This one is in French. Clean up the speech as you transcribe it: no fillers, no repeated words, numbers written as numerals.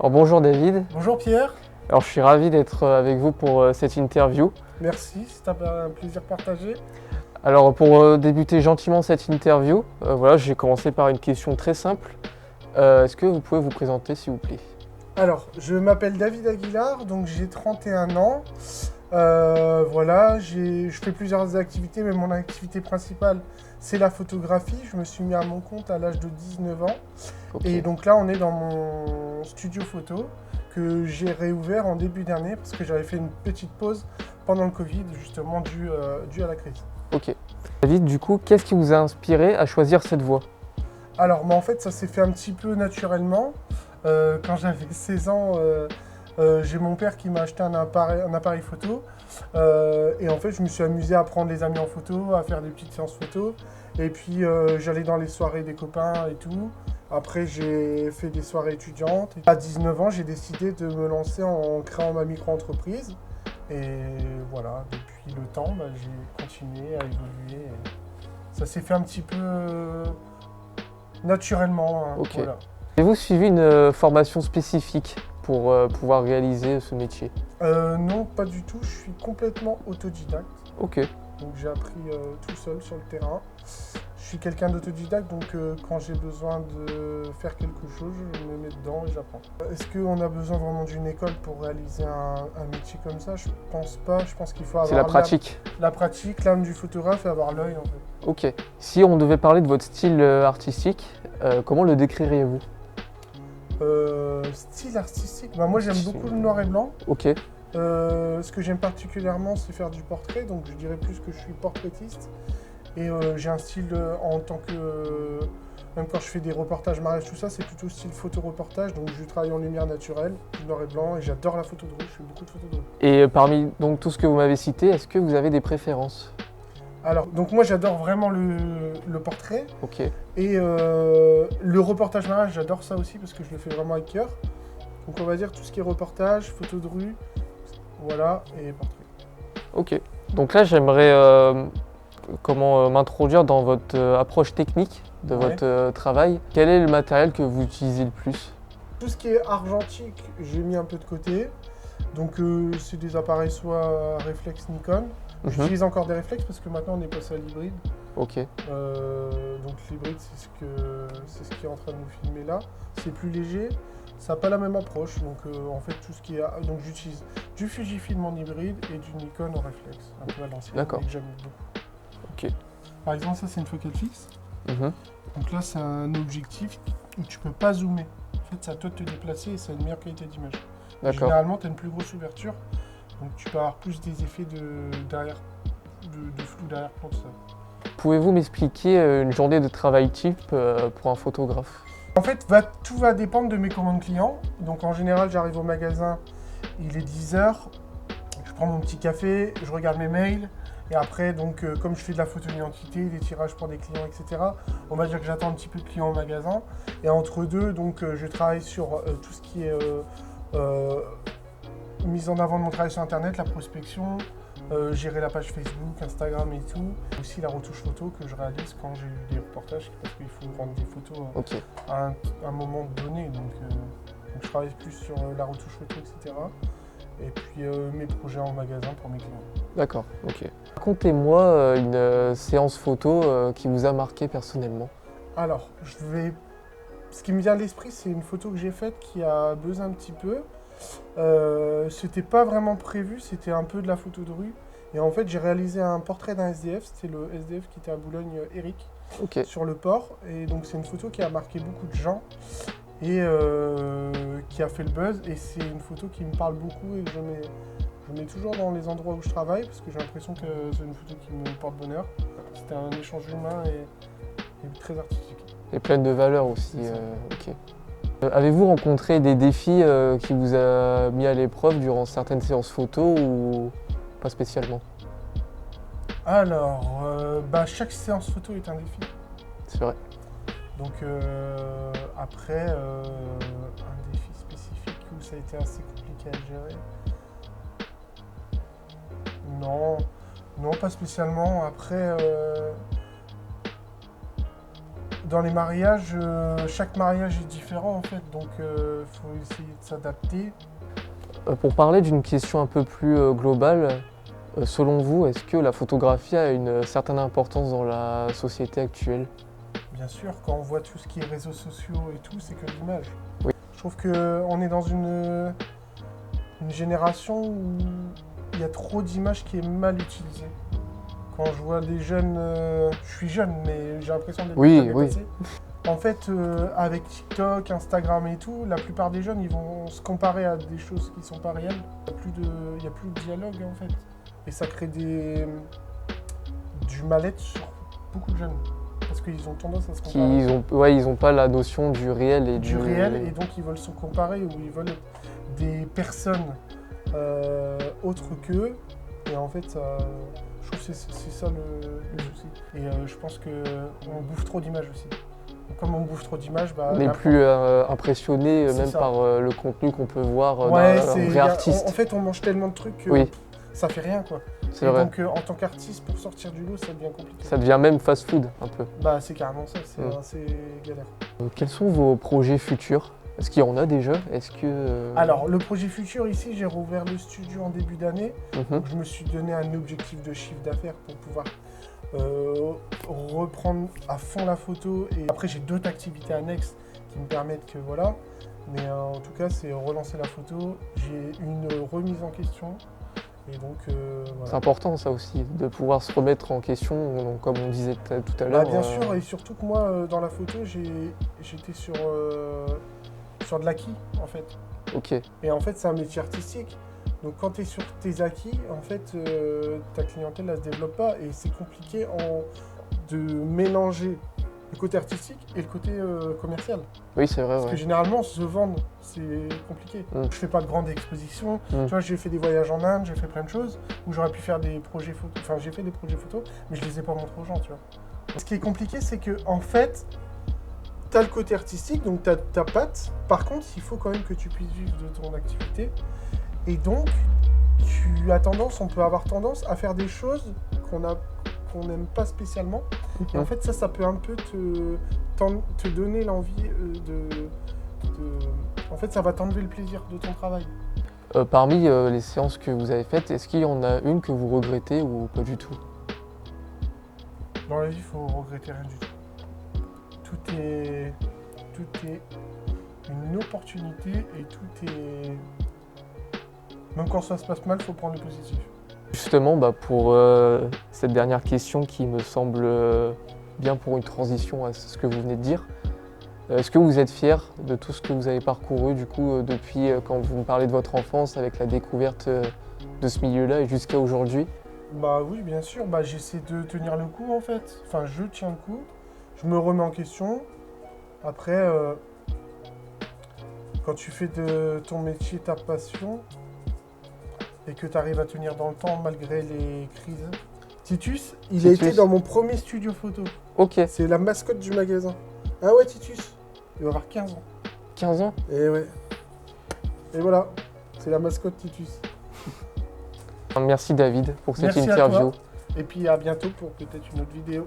Alors bonjour David, Bonjour Pierre, alors je suis ravi d'être avec vous pour cette interview. merci, c'est un plaisir partagé. Alors pour débuter gentiment cette interview, voilà, j'ai commencé par une question très simple. Est-ce que vous pouvez vous présenter s'il vous plaît? Alors, je m'appelle David Aguilar, donc j'ai 31 ans. Voilà, je fais plusieurs activités, mais mon activité principale, c'est la photographie. Je me suis mis à mon compte à l'âge de 19 ans. Ok. Et donc là, on est dans mon studio photo que j'ai réouvert en début d'année parce que j'avais fait une petite pause pendant le Covid, justement dû à la crise. Ok. David, du coup, qu'est-ce qui vous a inspiré à choisir cette voie? Alors, en fait, ça s'est fait un petit peu naturellement. Quand j'avais 16 ans, j'ai mon père qui m'a acheté un appareil photo. Et en fait, je me suis amusé à prendre les amis en photo, à faire des petites séances photo. Et puis, j'allais dans les soirées des copains et tout. Après, j'ai fait des soirées étudiantes. À 19 ans, j'ai décidé de me lancer en créant ma micro-entreprise. Et voilà, depuis le temps, j'ai continué à évoluer. Et ça s'est fait un petit peu naturellement, hein, Ok. voilà. Avez-vous suivi une formation spécifique pour pouvoir réaliser ce métier? Non, pas du tout. Je suis complètement autodidacte. Ok. Donc j'ai appris tout seul sur le terrain. Je suis quelqu'un d'autodidacte, donc quand j'ai besoin de faire quelque chose, je me mets dedans et j'apprends. Est-ce qu'on a besoin vraiment d'une école pour réaliser un métier comme ça? Je pense pas. Je pense qu'il faut C'est la avoir pratique. la pratique, l'âme du photographe et avoir l'œil en fait. Ok. Si on devait parler de votre style artistique, comment le décririez-vous? Style artistique, bah, moi j'aime beaucoup le noir et blanc. Ok. Ce que j'aime particulièrement, c'est faire du portrait, donc je dirais plus que je suis portraitiste. Et j'ai un style en tant que. Même quand je fais des reportages mariage, tout ça, c'est plutôt style photo-reportage. Donc je travaille en lumière naturelle, du noir et blanc, et j'adore la photo de rue, je fais beaucoup de photos de rue. Et parmi donc tout ce que vous m'avez cité, est-ce que vous avez des préférences? Alors, donc moi j'adore vraiment le portrait. Ok. Et le reportage mariage, j'adore ça aussi parce que je le fais vraiment avec cœur. Donc on va dire tout ce qui est reportage, photo de rue, voilà, et portrait. Ok. Donc là, j'aimerais m'introduire dans votre approche technique de Ouais. votre travail. Quel est le matériel que vous utilisez le plus? Tout ce qui est argentique, j'ai mis un peu de côté. Donc c'est des appareils soit réflexe Nikon. J'utilise encore des réflexes parce que maintenant on est passé à l'hybride. Ok. Donc l'hybride c'est ce qui est en train de nous filmer là. C'est plus léger, ça n'a pas la même approche. Donc en fait tout ce qui est. Donc j'utilise du Fujifilm en hybride et du Nikon en réflexe. Un peu à l'ancienne. D'accord. mais que j'aime beaucoup. Ok. Par exemple ça c'est une focale fixe. Mhm. Donc là c'est un objectif où tu peux pas zoomer. En fait c'est à toi de te déplacer et ça a une meilleure qualité d'image. D'accord. Généralement, tu as une plus grosse ouverture, donc tu peux avoir plus des effets de flou derrière-plan, tout ça. Pouvez-vous m'expliquer une journée de travail type pour un photographe? En fait, tout va dépendre de mes commandes clients. Donc en général, j'arrive au magasin, il est 10h, je prends mon petit café, je regarde mes mails, et après, donc, comme je fais de la photo d'identité, des tirages pour des clients, etc., on va dire que j'attends un petit peu de clients au magasin. Et entre deux, donc, je travaille sur tout ce qui est mise en avant de mon travail sur Internet, la prospection, gérer la page Facebook, Instagram et tout. Aussi la retouche photo que je réalise quand j'ai des reportages parce qu'il faut rendre des photos Ok. à un moment donné. Donc je travaille plus sur la retouche photo, etc. Et puis mes projets en magasin pour mes clients. D'accord. Ok. Racontez-moi une séance photo qui vous a marqué personnellement. Alors, ce qui me vient à l'esprit, c'est une photo que j'ai faite qui a buzzé un petit peu. C'était pas vraiment prévu, c'était un peu de la photo de rue. Et en fait, j'ai réalisé un portrait d'un SDF, c'était le SDF qui était à Boulogne, Eric, Ok. sur le port. Et donc, c'est une photo qui a marqué beaucoup de gens et qui a fait le buzz. Et c'est une photo qui me parle beaucoup et que je mets toujours dans les endroits où je travaille parce que j'ai l'impression que c'est une photo qui me porte bonheur. C'était un échange humain et très artistique. Et pleine de valeur aussi. C'est ça. Ok. Avez-vous rencontré des défis qui vous a mis à l'épreuve durant certaines séances photo ou pas spécialement? Alors, chaque séance photo est un défi. C'est vrai. Donc après, un défi spécifique où ça a été assez compliqué à gérer. Non, pas spécialement. Après, Dans les mariages, chaque mariage est différent en fait, donc faut essayer de s'adapter. Pour parler d'une question un peu plus globale, selon vous, est-ce que la photographie a une certaine importance dans la société actuelle? Bien sûr, quand on voit tout ce qui est réseaux sociaux et tout, c'est que l'image. Oui. Je trouve qu'on est dans une génération où il y a trop d'images qui est mal utilisée. Quand je vois des jeunes, je suis jeune, mais j'ai l'impression d'être Oui, déjà oui. dépassé. En fait, avec TikTok, Instagram et tout, la plupart des jeunes, ils vont se comparer à des choses qui ne sont pas réelles. Il n'y a plus de dialogue, en fait. Et ça crée du mal-être sur beaucoup de jeunes. Parce qu'ils ont tendance à se comparer. Ils ont pas la notion du réel et Du réel, et donc ils veulent se comparer, ou ils veulent des personnes autres qu'eux. Et en fait, je trouve que c'est ça le souci. Et je pense qu'on bouffe trop d'images aussi. Comme on bouffe trop d'images, on n'est plus impressionné même ça. par le contenu qu'on peut voir d'un vrai En artiste. fait, on mange tellement de trucs que Oui. ça fait rien, quoi. C'est Et vrai. donc, en tant qu'artiste, pour sortir du lot, ça devient compliqué. Ça devient même fast-food un peu. Bah, c'est carrément ça, c'est assez galère. Quels sont vos projets futurs? Est-ce qu'il y en a déjà? Est-ce que... Alors, le projet futur ici, j'ai rouvert le studio en début d'année. Mhm. Donc, je me suis donné un objectif de chiffre d'affaires pour pouvoir reprendre à fond la photo. Et après, j'ai d'autres activités annexes qui me permettent que voilà. Mais en tout cas, c'est relancer la photo. J'ai une remise en question. Et donc, voilà. C'est important ça aussi, de pouvoir se remettre en question, donc, comme on disait tout à l'heure. Bien sûr, et surtout que moi, dans la photo, j'étais sur de l'acquis, en fait. Ok. Et en fait, c'est un métier artistique. Donc quand tu es sur tes acquis, en fait, ta clientèle ne se développe pas. Et c'est compliqué de mélanger le côté artistique et le côté commercial. Oui, c'est vrai. Parce que généralement, se vendre, c'est compliqué. Je fais pas de grandes expositions. Tu vois, j'ai fait des voyages en Inde, j'ai fait plein de choses où j'aurais pu faire des projets photos. Enfin, j'ai fait des projets photos, mais je les ai pas montrés aux gens, tu vois. Ce qui est compliqué, c'est que en fait, tu as le côté artistique, donc tu as ta patte. Par contre, il faut quand même que tu puisses vivre de ton activité. Et donc, on peut avoir tendance à faire des choses qu'on n'aime pas spécialement. Et en fait, ça peut un peu te donner l'envie En fait, ça va t'enlever le plaisir de ton travail. Parmi les séances que vous avez faites, est-ce qu'il y en a une que vous regrettez ou pas du tout? Dans la vie, il faut regretter rien du tout. Tout est une opportunité et tout est... Même quand ça se passe mal, il faut prendre le positif. Justement, pour cette dernière question qui me semble bien pour une transition à ce que vous venez de dire, est-ce que vous êtes fier de tout ce que vous avez parcouru du coup depuis quand vous me parlez de votre enfance avec la découverte de ce milieu-là et jusqu'à aujourd'hui? Bah oui, bien sûr, j'essaie de tenir le coup en fait. Enfin, je tiens le coup, je me remets en question. Après, quand tu fais de ton métier ta passion et que tu arrives à tenir dans le temps malgré les crises. Titus, il a été dans mon premier studio photo. Ok. C'est la mascotte du magasin. Ah ouais, Titus, il va avoir 15 ans. 15 ans? Et ouais. Et voilà, c'est la mascotte Titus. Merci David pour cette Merci interview. à toi. Et puis à bientôt pour peut-être une autre vidéo.